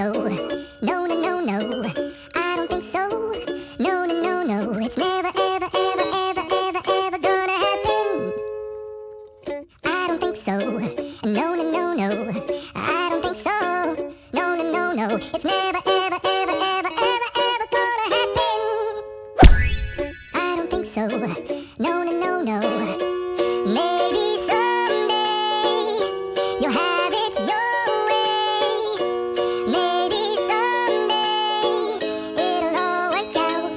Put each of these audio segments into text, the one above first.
so. No, no, no, no. I don't think so. No, no, no, no. It's never, ever, ever, ever, ever, ever gonna happen. I don't think so. No, no, no, no. I don't think so. No, no, no, no. It's never, ever, ever, ever, ever, ever gonna happen. I don't think so. No, no, no, no. Maybe someday you'll have it your way. Maybe someday it'll all work out.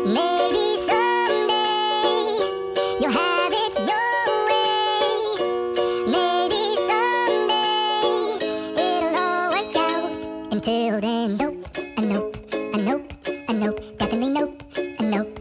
Maybe someday you'll have it your way. Maybe someday it'll all work out. Until then, nope, a nope, a nope, a nope, definitely nope, a nope.